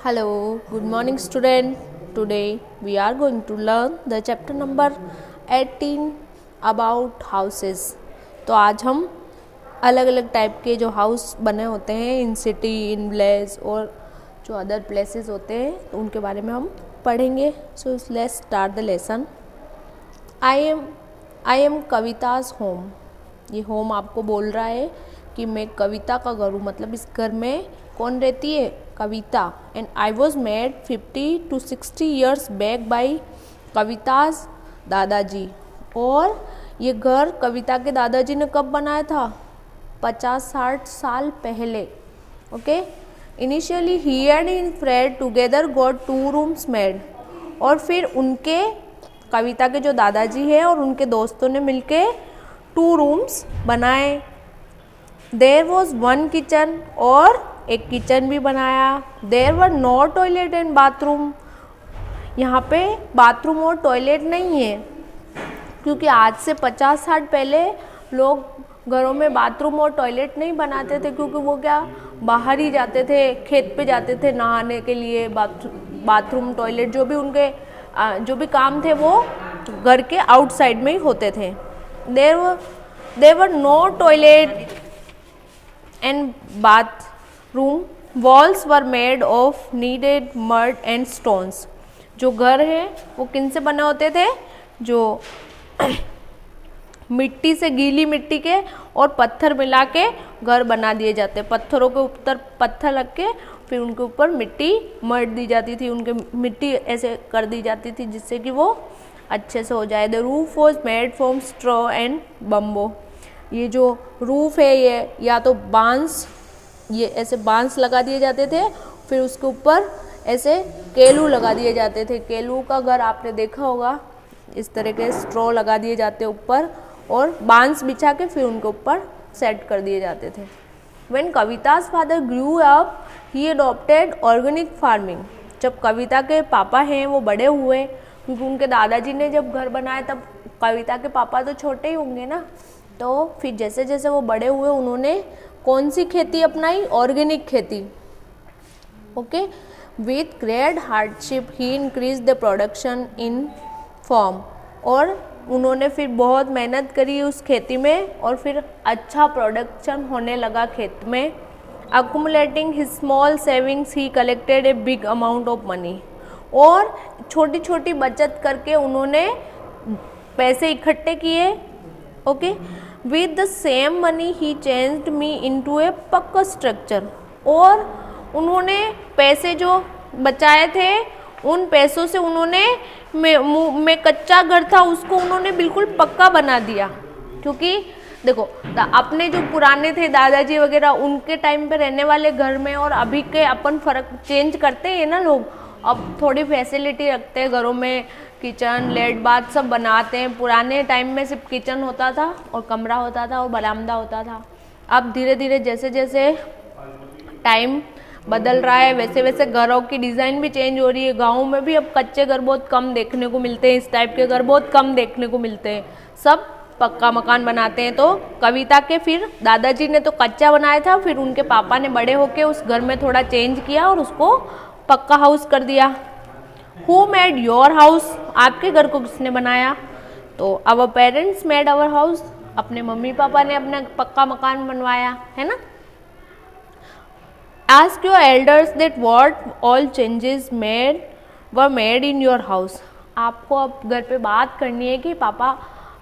Hello, good morning student. Today we are going to learn the chapter number 18 about houses. तो आज हम अलग अलग टाइप के जो हाउस बने होते हैं इन सिटी, इन विलेज और जो अदर प्लेसेस होते हैं तो उनके बारे में हम पढ़ेंगे. So let's start the lesson. I am Kavita's home. ये होम आपको बोल रहा है कि मैं कविता का घर हूँ, मतलब इस घर में कौन रहती है? Kavita. And I was made 50 to 60 years back by Kavita's दादाजी. और ये घर कविता के दादाजी ने कब बनाया था? 50-60 साल पहले. Okay. Initially he and his friend together got 2 rooms made. और फिर उनके कविता के जो दादाजी है और उनके दोस्तों ने मिलके 2 rooms बनाए. देयर वॉज 1 किचन, और एक किचन भी बनाया. There were no toilet and bathroom. यहाँ पे बाथरूम और टॉयलेट नहीं है, क्योंकि आज से 50 साल पहले लोग घरों में बाथरूम और टॉयलेट नहीं बनाते थे, क्योंकि वो क्या बाहर ही जाते थे, खेत पे जाते थे नहाने के लिए. बाथरूम टॉयलेट जो भी उनके जो भी काम थे वो घर के आउटसाइड में ही होते थे. There were no toilet and bathroom. Walls were made of kneaded mud and stones. जो घर है वो किन से बने होते थे? जो मिट्टी से, गीली मिट्टी के और पत्थर मिला के घर बना दिए जाते. पत्थरों के ऊपर पत्थर रख के फिर उनके ऊपर मिट्टी मर दी जाती थी, उनके मिट्टी ऐसे कर दी जाती थी जिससे कि वो अच्छे से हो जाए. The roof was made from straw and bamboo. ये जो रूफ है ये या तो बांस, ये ऐसे बांस लगा दिए जाते थे, फिर उसके ऊपर ऐसे केलू लगा दिए जाते थे. केलू का घर आपने देखा होगा. इस तरह के स्ट्रॉ लगा दिए जाते ऊपर और बांस बिछा के फिर उनके ऊपर सेट कर दिए जाते थे. When Kavita's father grew up he adopted organic farming. जब कविता के पापा हैं वो बड़े हुए, क्योंकि उनके दादाजी ने जब घर बनाया तब कविता के पापा तो छोटे ही होंगे ना, तो फिर जैसे जैसे वो बड़े हुए उन्होंने कौन सी खेती अपनाई? ऑर्गेनिक खेती. Okay. With great hardship he increase the production in form. और उन्होंने फिर बहुत मेहनत करी उस खेती में और फिर अच्छा प्रोडक्शन होने लगा खेत में. Accumulating his small savings he collected a big amount of money. और छोटी छोटी बचत करके उन्होंने पैसे इकट्ठे किए. Okay. With the same money he changed me into a pucca structure. और उन्होंने पैसे जो बचाए थे उन पैसों से उन्होंने मैं कच्चा घर था उसको उन्होंने बिल्कुल पक्का बना दिया. क्योंकि देखो अपने जो पुराने थे दादाजी वगैरह उनके टाइम पे रहने वाले घर में और अभी के अपन फर्क चेंज करते हैं ना लोग. अब थोड़ी फैसिलिटी रखते हैं घरों में, किचन, लेट बाथ सब बनाते हैं. पुराने टाइम में सिर्फ किचन होता था और कमरा होता था और बरामदा होता था. अब धीरे धीरे जैसे जैसे टाइम बदल रहा है वैसे वैसे घरों की डिज़ाइन भी चेंज हो रही है. गाँव में भी अब कच्चे घर बहुत कम देखने को मिलते हैं, इस टाइप के घर बहुत कम देखने को मिलते हैं. सब पक्का मकान बनाते हैं. तो कविता के फिर दादाजी ने तो कच्चा बनाया था, फिर उनके पापा ने बड़े होके उस घर में थोड़ा चेंज किया और उसको पक्का हाउस कर दिया. Who made your house? आपके घर को किसने बनाया? तो our parents made our house. अपने मम्मी पापा ने अपना पक्का मकान बनवाया है ना. Ask your elders that what all changes made were made in your house. आपको अब घर पे बात करनी है कि पापा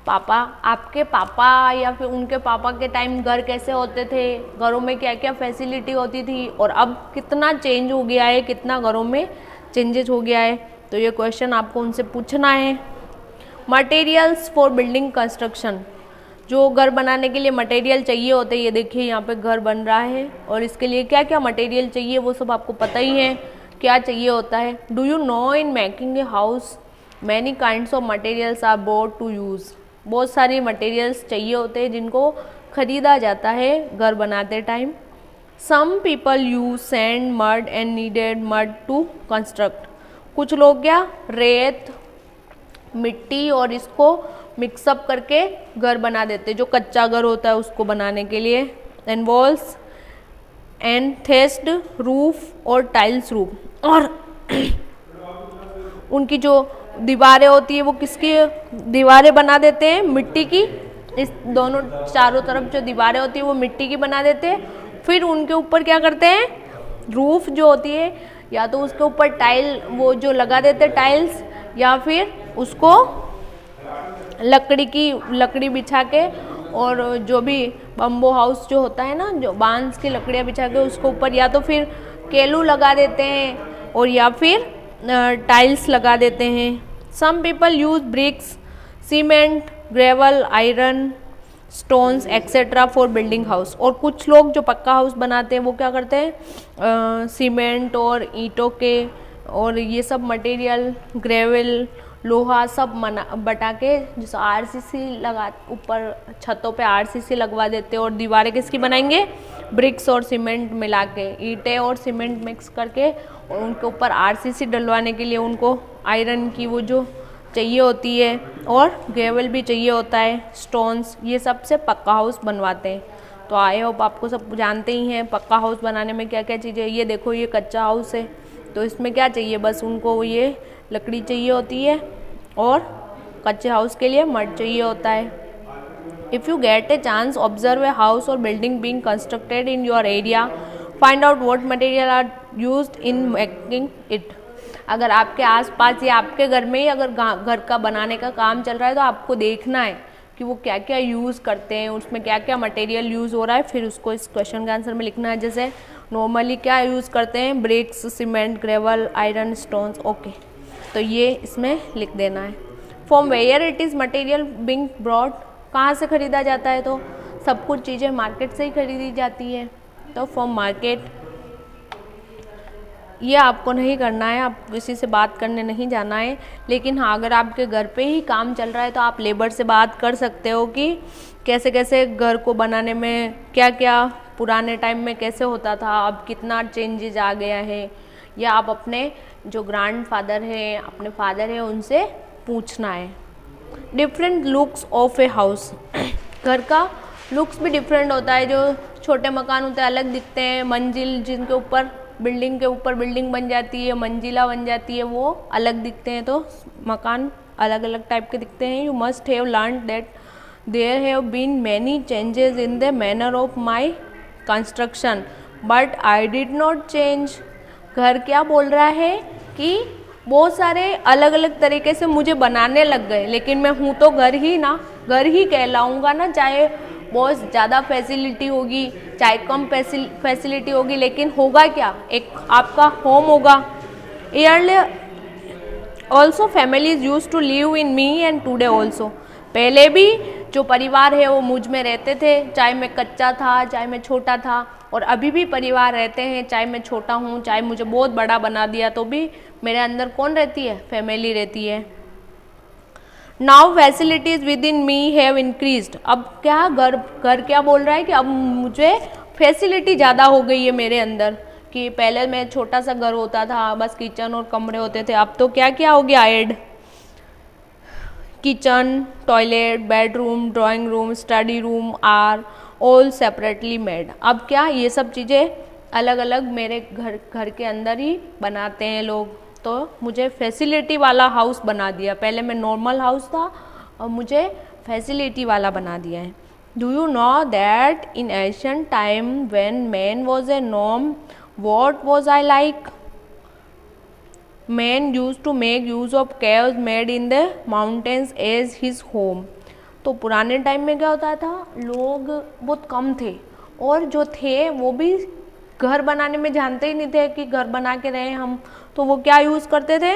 आपके पापा या फिर उनके पापा के टाइम घर कैसे होते थे, घरों में क्या क्या फैसिलिटी होती थी और अब कितना चेंज हो गया है, कितना घरों में चेंजेस हो गया है. तो ये क्वेश्चन आपको उनसे पूछना है. Materials for building construction. जो घर बनाने के लिए मटेरियल चाहिए होते हैं, ये देखिए यहाँ पे घर बन रहा है और इसके लिए क्या क्या मटेरियल चाहिए वो सब आपको पता ही है क्या चाहिए होता है. Do you know in making a house many kinds of materials are bought to use. बहुत सारे मटेरियल्स चाहिए होते हैं जिनको खरीदा जाता है घर बनाते time. Some people use sand, mud and kneaded mud to construct. कुछ लोग क्या रेत, मिट्टी और इसको मिक्सअप करके घर बना देते, जो कच्चा घर होता है उसको बनाने के लिए. एंड वॉल्स एंड थेस्ड रूफ और टाइल्स रूफ। और उनकी जो दीवारें होती है वो किसकी दीवारें बना देते हैं, मिट्टी की। इस दोनों चारों तरफ जो दीवारें होती है वो मिट्टी की बना देते हैं। फिर उनके ऊपर क्या करते हैं, रूफ जो होती है या तो उसके ऊपर टाइल वो जो लगा देते हैं टाइल्स, या फिर उसको लकड़ी बिछा के, और जो भी बम्बो हाउस जो होता है ना, जो बांस की लकड़ियाँ बिछा के उसके ऊपर या तो फिर केलू लगा देते हैं और या फिर टाइल्स लगा देते हैं। Some people use bricks, cement, gravel, iron, stones etcetera for building house. और कुछ लोग जो पक्का हाउस बनाते हैं वो क्या करते हैं, सीमेंट और ईंटों के और ये सब मटेरियल, ग्रेवल, लोहा सब बटा के जैसे आरसीसी लगा, ऊपर छतों पे आरसीसी लगवा देते हैं। और दीवारें किसकी बनाएंगे, ब्रिक्स और सीमेंट मिला के, ईंटें और सीमेंट मिक्स करके, और उनके ऊपर आरसीसी डलवाने के लिए उनको आयरन की वो जो चाहिए होती है और ग्रेवल भी चाहिए होता है, स्टोन्स, ये सब से पक्का हाउस बनवाते हैं। तो आई होप आपको सब जानते ही हैं पक्का हाउस बनाने में क्या क्या चीज़ें। ये देखो ये कच्चा हाउस है, तो इसमें क्या चाहिए, बस उनको ये लकड़ी चाहिए होती है और कच्चे हाउस के लिए मड चाहिए होता है। If you get a chance observe a house और building being constructed in your area, find out what material are used in making it. अगर आपके आसपास या आपके घर में ही अगर घर का बनाने का काम चल रहा है तो आपको देखना है कि वो क्या क्या यूज़ करते हैं, उसमें क्या क्या मटेरियल यूज़ हो रहा है, फिर उसको इस क्वेश्चन के आंसर में लिखना है। जैसे नॉर्मली क्या यूज़ करते हैं, bricks, cement, gravel, iron, stones, okay, तो ये इसमें लिख देना है। From where it is material being brought, कहाँ से ख़रीदा जाता है, तो सब कुछ चीज़ें मार्केट से ही खरीदी जाती है, तो फ्रॉम मार्केट। ये आपको नहीं करना है, आप किसी से बात करने नहीं जाना है। लेकिन हाँ, अगर आपके घर पे ही काम चल रहा है तो आप लेबर से बात कर सकते हो कि कैसे कैसे घर को बनाने में क्या क्या पुराने टाइम में कैसे होता था, अब कितना चेंजेज आ गया है, या आप अपने जो ग्रैंड फादर है, अपने फादर है, उनसे पूछना है। Different looks of a house, घर का लुक्स भी डिफरेंट होता है। जो छोटे मकान होते हैं अलग दिखते हैं, मंजिल जिनके ऊपर बिल्डिंग के ऊपर बिल्डिंग बन जाती है, मंजिला बन जाती है, वो अलग दिखते हैं, तो मकान अलग अलग टाइप के दिखते हैं। You must have learn that there have been many changes in the manner of my construction but I did not change. घर क्या बोल रहा है कि बहुत सारे अलग अलग तरीके से मुझे बनाने लग गए, लेकिन मैं हूँ तो घर ही ना, घर ही कहलाऊँगा ना, चाहे बहुत ज़्यादा फैसिलिटी होगी चाहे कम फैसिलिटी होगी, लेकिन होगा क्या, एक आपका होम होगा। Early also families use to live in me and today also, पहले भी जो परिवार है वो मुझ में रहते थे, चाहे मैं कच्चा था चाहे मैं छोटा था, और अभी भी परिवार रहते हैं, चाहे मैं छोटा हूँ चाहे मुझे बहुत बड़ा बना दिया तो भी मेरे अंदर कौन रहती है, फैमिली रहती है। Now facilities with in me have increased, अब क्या घर क्या बोल रहा है कि अब मुझे फैसिलिटी ज़्यादा हो गई है मेरे अंदर, कि पहले मैं छोटा सा घर होता था, बस किचन और कमरे होते थे, अब तो क्या क्या हो गया add, kitchen, toilet, bedroom, drawing room, study room are all separately made. अब क्या ये सब चीज़ें अलग अलग मेरे घर के अंदर ही बनाते हैं लोग, तो मुझे फैसिलिटी वाला हाउस बना दिया। पहले मैं नॉर्मल हाउस था और मुझे फैसिलिटी वाला बना दिया है। Do you know that in ancient time when man was a norm what was I like, man use to make use of caves made in the mountains as his home. तो पुराने time में क्या होता था, लोग बहुत कम थे और जो थे वो भी घर बनाने में जानते ही नहीं थे कि घर बना के रहे हम, तो वो क्या यूज़ करते थे,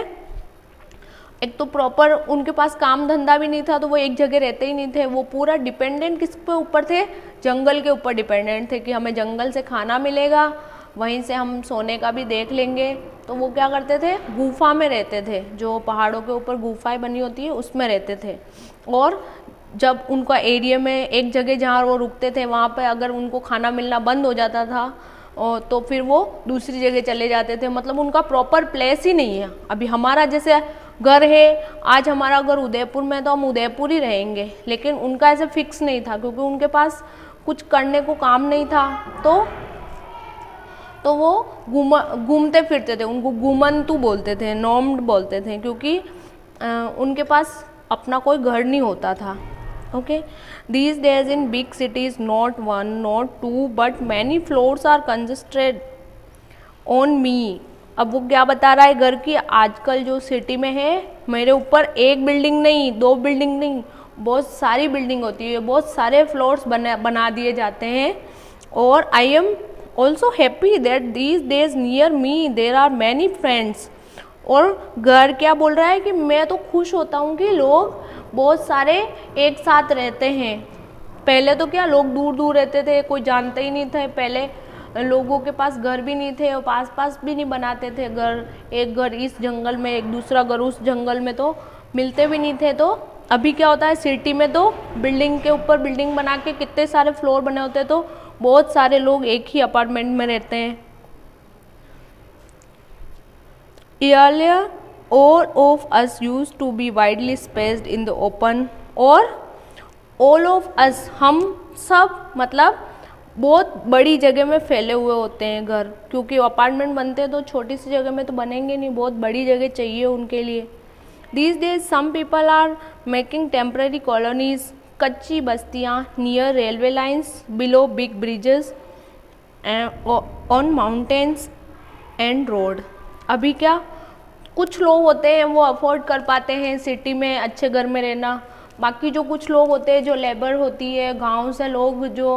एक तो प्रॉपर उनके पास काम धंधा भी नहीं था, तो वो एक जगह रहते ही नहीं थे, वो पूरा डिपेंडेंट किस पे ऊपर थे, जंगल के ऊपर डिपेंडेंट थे कि हमें जंगल से खाना मिलेगा, वहीं से हम सोने का भी देख लेंगे। तो वो क्या करते थे, गुफा में रहते थे, जो पहाड़ों के ऊपर गुफाएं बनी होती है उसमें रहते थे। और जब उनका एरिया में एक जगह जहाँ वो रुकते थे वहाँ पे अगर उनको खाना मिलना बंद हो जाता था तो फिर वो दूसरी जगह चले जाते थे, मतलब उनका प्रॉपर प्लेस ही नहीं है। अभी हमारा जैसे घर है, आज हमारा घर उदयपुर में तो हम उदयपुर ही रहेंगे, लेकिन उनका ऐसे फिक्स नहीं था क्योंकि उनके पास कुछ करने को काम नहीं था, तो तो वो घूमते फिरते थे, उनको घुमंतु बोलते थे, नॉम्ड बोलते थे, क्योंकि उनके पास अपना कोई घर नहीं होता था। Okay, these days in big cities not one not two but many floors are congested on me. अब वो क्या बता रहा है घर की, आजकल जो सिटी में है मेरे ऊपर एक बिल्डिंग नहीं, दो बिल्डिंग नहीं, बहुत सारी बिल्डिंग होती है, बहुत सारे फ्लोर्स बना दिए जाते हैं। और I am also happy that these days near me there are many friends. और घर क्या बोल रहा है कि मैं तो खुश होता हूँ कि लोग बहुत सारे एक साथ रहते हैं। पहले तो क्या लोग दूर दूर रहते थे, कोई जानते ही नहीं थे, पहले लोगों के पास घर भी नहीं थे और पास पास भी नहीं बनाते थे घर, एक घर इस जंगल में एक दूसरा घर उस जंगल में, तो मिलते भी नहीं थे। तो अभी क्या होता है सिटी में तो बिल्डिंग के ऊपर बिल्डिंग बना के कितने सारे फ्लोर बने होते हैं, तो बहुत सारे लोग एक ही अपार्टमेंट में रहते हैं। Earlier, all of us used to be widely spaced in the open, और all of us हम सब मतलब बहुत बड़ी जगह में फैले हुए होते हैं घर, क्योंकि अपार्टमेंट बनते हैं तो छोटी सी जगह में तो बनेंगे नहीं, बहुत बड़ी जगह चाहिए उनके लिए। These days some people are making temporary colonies, कच्ची बस्तियाँ near railway lines, below big bridges, on mountains and road। अभी क्या कुछ लोग होते हैं वो अफोर्ड कर पाते हैं सिटी में अच्छे घर में रहना, बाकी जो कुछ लोग होते हैं जो लेबर होती है गांव से लोग जो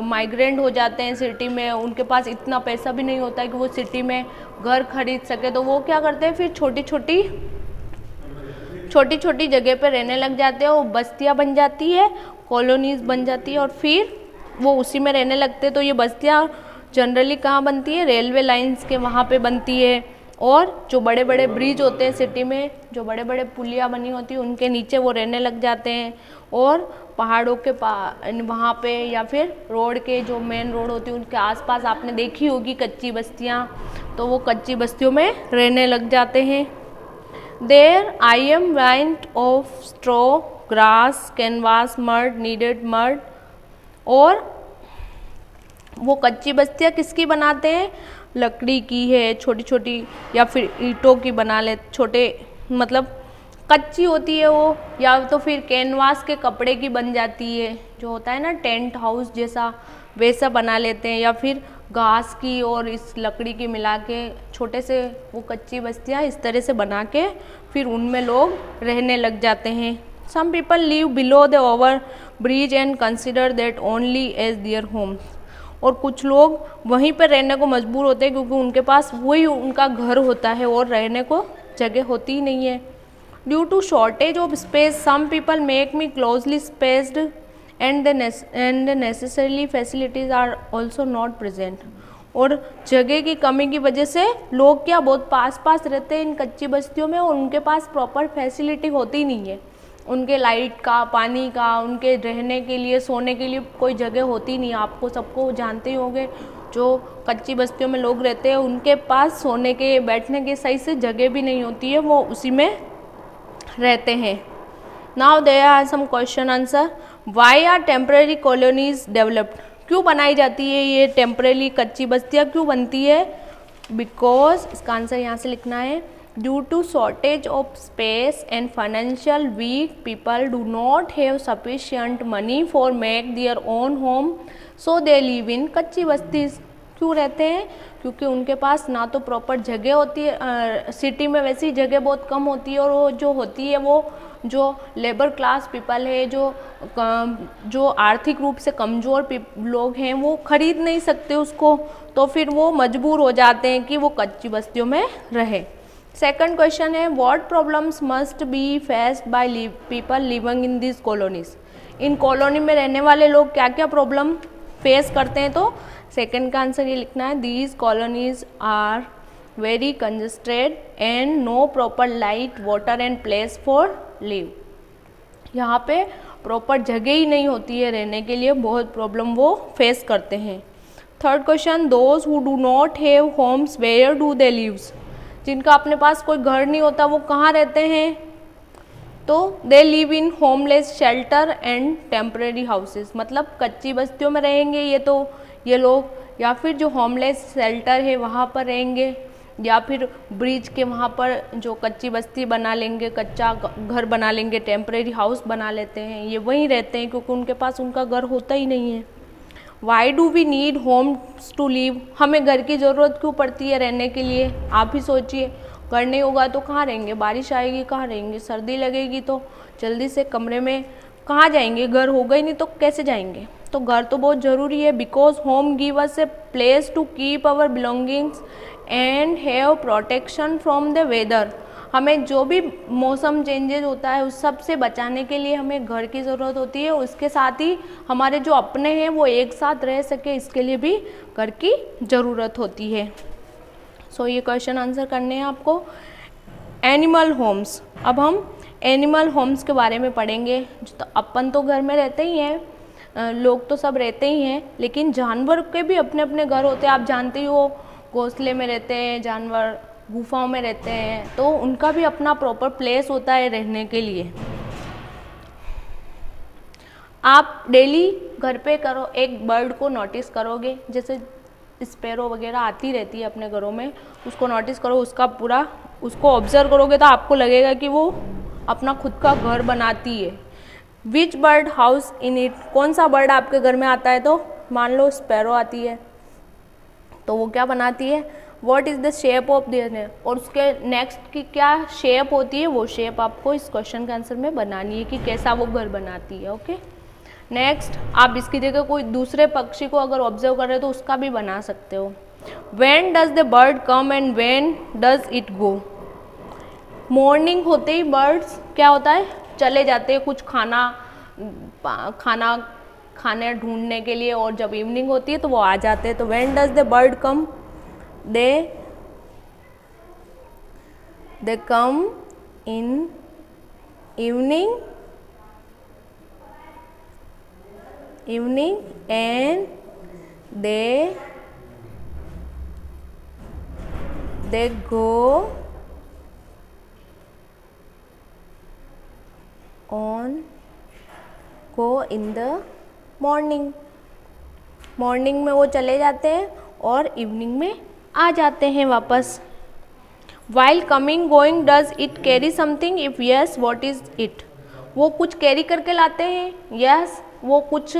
माइग्रेंट हो जाते हैं सिटी में, उनके पास इतना पैसा भी नहीं होता है कि वो सिटी में घर खरीद सके, तो वो क्या करते हैं फिर छोटी छोटी जगह पे रहने लग जाते हैं, वो बस्तियाँ बन जाती है, कॉलोनीज बन जाती है और फिर वो उसी में रहने लगते हैं। तो ये बस्तियाँ जनरली कहाँ बनती है, रेलवे लाइंस के वहाँ पे बनती है, और जो बड़े बड़े ब्रिज होते हैं सिटी में, जो बड़े बड़े पुलिया बनी होती है उनके नीचे वो रहने लग जाते हैं, और पहाड़ों के वहाँ पे या फिर रोड के जो मेन रोड होती है उनके आसपास आपने देखी होगी कच्ची बस्तियाँ, तो वो कच्ची बस्तियों में रहने लग जाते हैं। There I am wind of straw grass canvas mud kneaded mud, और वो कच्ची बस्तियाँ किसकी बनाते हैं, लकड़ी की है छोटी छोटी, या फिर ईंटों की बना ले, छोटे मतलब कच्ची होती है वो, या तो फिर कैनवास के कपड़े की बन जाती है, जो होता है ना टेंट हाउस जैसा, वैसा बना लेते हैं, या फिर घास की और इस लकड़ी की मिला के छोटे से वो कच्ची बस्तियाँ इस तरह से बना के फिर उनमें लोग रहने लग जाते हैं। Some people live below the over bridge and consider that only as their home, और कुछ लोग वहीं पर रहने को मजबूर होते हैं क्योंकि उनके पास वही उनका घर होता है और रहने को जगह होती ही नहीं है। Due to shortage of space some people make me closely spaced and the necessary facilities are also not present, और जगह की कमी की वजह से लोग क्या बहुत पास पास रहते हैं इन कच्ची बस्तियों में, और उनके पास प्रॉपर फैसिलिटी होती नहीं है, उनके लाइट का, पानी का, उनके रहने के लिए, सोने के लिए कोई जगह होती नहीं। आपको सबको जानते ही होंगे जो कच्ची बस्तियों में लोग रहते हैं उनके पास सोने के, बैठने के सही से जगह भी नहीं होती है, वो उसी में रहते हैं। Now there are some question answer. Why are temporary colonies developed, क्यों बनाई जाती है ये टेम्पररी कच्ची बस्तियाँ क्यों बनती है? बिकॉज इसका आंसर यहाँ से लिखना है, due to shortage of space and financial weak people do not have sufficient money for make their own home so they live in कच्ची बस्ती। क्यों रहते हैं? क्योंकि उनके पास ना तो प्रॉपर जगह होती है, सिटी में वैसी जगह बहुत कम होती है, और वो जो होती है वो जो लेबर क्लास पीपल है, जो आर्थिक रूप से कमज़ोर लोग हैं वो खरीद नहीं सकते उसको, तो फिर वो मजबूर हो जाते हैं कि वो कच्ची बस्तियों में रहे। सेकंड क्वेश्चन है, what problems must be faced by people living in this colonies, in colony में रहने वाले लोग क्या क्या प्रॉब्लम फेस करते हैं? तो सेकंड का आंसर ये लिखना है, these colonies are very congested and no proper light water and place for live, यहाँ पे प्रॉपर जगह ही नहीं होती है रहने के लिए, बहुत प्रॉब्लम वो फेस करते हैं। Third question, those who do not have homes where do they lives, जिनका अपने पास कोई घर नहीं होता वो कहाँ रहते हैं? तो they live in homeless shelter and temporary houses, मतलब कच्ची बस्तियों में रहेंगे ये, तो ये लोग या फिर जो होमलेस शेल्टर है वहाँ पर रहेंगे, या फिर ब्रिज के वहाँ पर जो कच्ची बस्ती बना लेंगे, कच्चा घर बना लेंगे, टेम्परेरी हाउस बना लेते हैं, ये वहीं रहते हैं क्योंकि उनके पास उनका घर होता ही नहीं है। Why do we need homes to live, हमें घर की ज़रूरत क्यों पड़ती है रहने के लिए? आप ही सोचिए, घर नहीं होगा तो कहाँ रहेंगे, बारिश आएगी कहाँ रहेंगे, सर्दी लगेगी तो जल्दी से कमरे में कहाँ जाएंगे, घर होगा ही नहीं तो कैसे जाएंगे? तो घर तो बहुत ज़रूरी है। Because home give us a place to keep our belongings and have protection from the weather, हमें जो भी मौसम चेंजेज होता है उस सब से बचाने के लिए हमें घर की ज़रूरत होती है। उसके साथ ही हमारे जो अपने हैं वो एक साथ रह सके, इसके लिए भी घर की ज़रूरत होती है। सो ये क्वेश्चन आंसर करने हैं आपको। एनिमल होम्स, अब हम एनिमल होम्स के बारे में पढ़ेंगे। तो अपन तो घर में रहते ही हैं, लोग तो सब रहते ही हैं, लेकिन जानवर के भी अपने अपने घर होते हैं। आप जानते ही हो, घोंसले में रहते हैं जानवर, गुफाओं में रहते हैं, तो उनका भी अपना प्रॉपर प्लेस होता है रहने के लिए। आप डेली घर पे करो, एक बर्ड को नोटिस करोगे, जैसे स्पैरो वगैरह आती रहती है अपने घरों में, उसको नोटिस करो, उसका पूरा उसको ऑब्जर्व करोगे तो आपको लगेगा कि वो अपना खुद का घर बनाती है। विच बर्ड हाउस इन इट, कौन सा बर्ड आपके घर में आता है? तो मान लो स्पैरो आती है, तो वो क्या बनाती है? What is the shape of the, और उसके नेक्स्ट की क्या शेप होती है, वो शेप आपको इस क्वेश्चन के आंसर में बनानी है कि कैसा वो घर बनाती है। ओके, नेक्स्ट आप इसकी जगह कोई दूसरे पक्षी को अगर ऑब्जर्व कर रहे हो तो उसका भी बना सकते हो। When does the bird come and when does it go, morning होते ही बर्ड्स क्या होता है, चले जाते हैं कुछ खाने ढूंढने के लिए, और जब इवनिंग होती है तो वो आ जाते हैं। तो when does the bird come, they come in evening and they go in the morning, morning में वो चले जाते हैं और इवनिंग में आ जाते हैं वापस। While coming going does it carry something, if yes what is it, वो कुछ कैरी करके लाते हैं, यस वो कुछ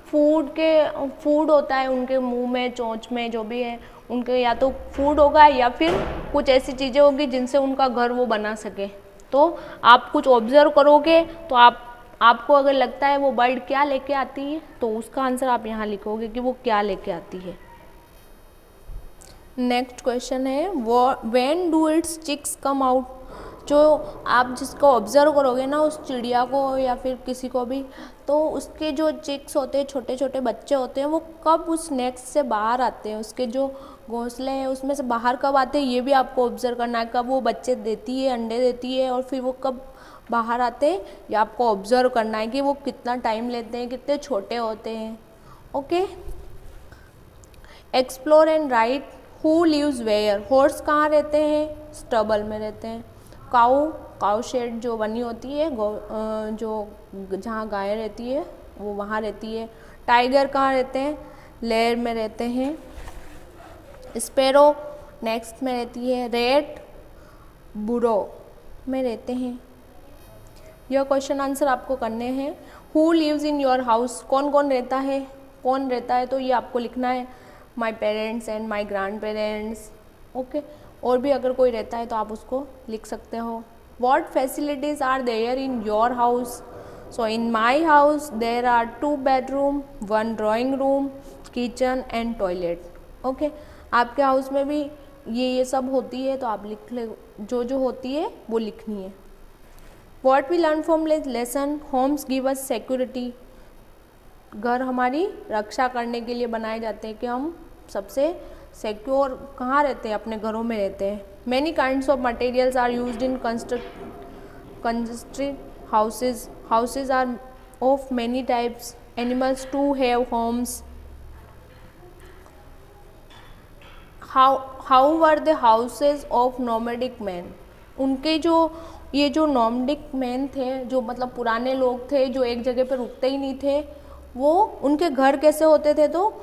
फूड होता है उनके मुंह में, चोंच में, जो भी है उनके, या तो फूड होगा या फिर कुछ ऐसी चीज़ें होगी जिनसे उनका घर वो बना सके। तो आप कुछ ऑब्जर्व करोगे तो आपको अगर लगता है वो बर्ड क्या लेके आती है तो उसका आंसर आप यहाँ लिखोगे कि वो क्या लेके आती है। नेक्स्ट क्वेश्चन है when do its chicks come out, जो आप जिसको ऑब्जर्व करोगे ना उस चिड़िया को या फिर किसी को भी, तो उसके जो चिक्स होते हैं, छोटे छोटे बच्चे होते हैं, वो कब उस नेस्ट से बाहर आते हैं, उसके जो घोंसले हैं उसमें से बाहर कब आते हैं, ये भी आपको ऑब्जर्व करना है। कब वो बच्चे देती है, अंडे देती है, और फिर वो कब बाहर आते हैं, ये आपको ऑब्जर्व करना है कि वो कितना टाइम लेते हैं, कितने छोटे होते हैं। Okay, explore and write who lives where, horse कहाँ रहते हैं, स्टबल में रहते हैं। काऊ शेड जो बनी होती है, जो जहाँ गाय रहती है वो वहाँ रहती है। टाइगर कहाँ रहते हैं, लेयर में रहते हैं। स्पैरो नेक्स्ट में रहती है। रेट बुरो में रहते हैं। यह क्वेश्चन आंसर आपको करने हैं। Who lives in your house, कौन कौन रहता है, कौन रहता है, तो ये आपको लिखना है my parents and my grand parents. Okay, और भी अगर कोई रहता है तो आप उसको लिख सकते हो। What facilities are there in your house, so in my house there are 2 bedroom, 1 drawing room, kitchen and toilet. Okay, आपके हाउस में भी ये सब होती है तो आप लिख ले, जो होती है वो लिखनी है। What we learn from lesson, homes give us security, घर हमारी रक्षा करने के लिए बनाए जाते हैं कि हम सबसे सिक्योर कहाँ रहते हैं, अपने घरों में रहते हैं। Many kinds of materials are used in constructed houses, houses are of many types, animals too have homes. How were the houses of nomadic man, उनके ये जो नोमैडिक मैन थे, जो मतलब पुराने लोग थे जो एक जगह पर रुकते ही नहीं थे, वो उनके घर कैसे होते थे, तो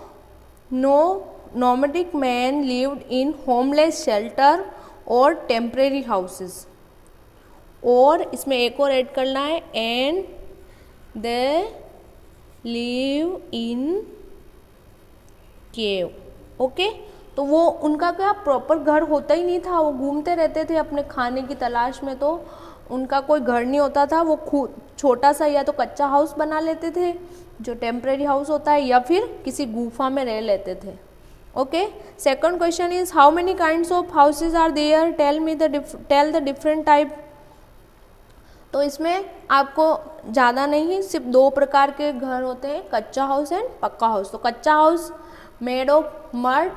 nomadic man lived in homeless shelter और टेम्परेरी हाउसेस, और इसमें एक और ऐड करना है, and they live in cave. Okay, तो वो उनका क्या प्रॉपर घर होता ही नहीं था, वो घूमते रहते थे अपने खाने की तलाश में, तो उनका कोई घर नहीं होता था, वो खुद छोटा सा या तो कच्चा हाउस बना लेते थे जो टेम्परेरी हाउस होता है, या फिर किसी गुफा में रह लेते थे। Okay, second question is how many kinds of houses are there, tell the different type. तो इसमें आपको ज़्यादा नहीं, सिर्फ 2 प्रकार के घर होते हैं, कच्चा हाउस एंड पक्का हाउस। तो kutcha house made of mud,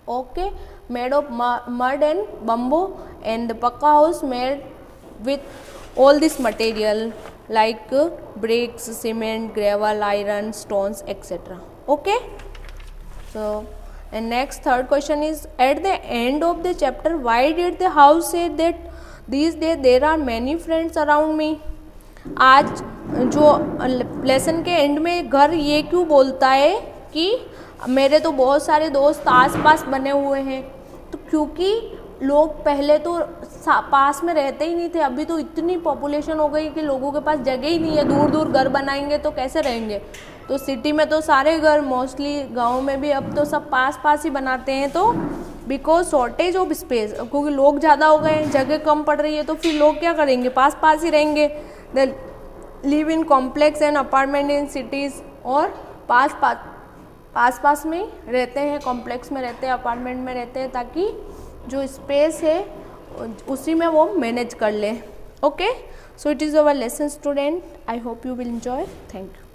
okay, made of mud and bamboo, and the pucca house made with all this material like bricks, cement, gravel, iron, stones, etc. Okay, so and next third question is at the end of the chapter why did the house say that these days there are many friends around me। आज जो lesson के and में घर ये क्यों बोलता है कि मेरे तो बहुत सारे दोस्त आस पास बने हुए हैं, तो क्योंकि लोग पहले तो पास में रहते ही नहीं थे, अभी तो इतनी पॉपुलेशन हो गई कि लोगों के पास जगह ही नहीं है, दूर दूर घर बनाएंगे तो कैसे रहेंगे। तो सिटी में तो सारे घर मोस्टली, गांव में भी अब तो सब पास पास ही बनाते हैं, तो बिकॉज शॉर्टेज ऑफ स्पेस, क्योंकि लोग ज़्यादा हो गए हैं, जगह कम पड़ रही है, तो फिर लोग क्या करेंगे, पास पास ही रहेंगे। The live in complex and apartment in cities, और पास पास में रहते हैं, कॉम्प्लेक्स में रहते हैं, अपार्टमेंट में रहते हैं, ताकि जो स्पेस है उसी में वो मैनेज कर ले। Okay, so it is our lesson student, I hope you will enjoy, thank you.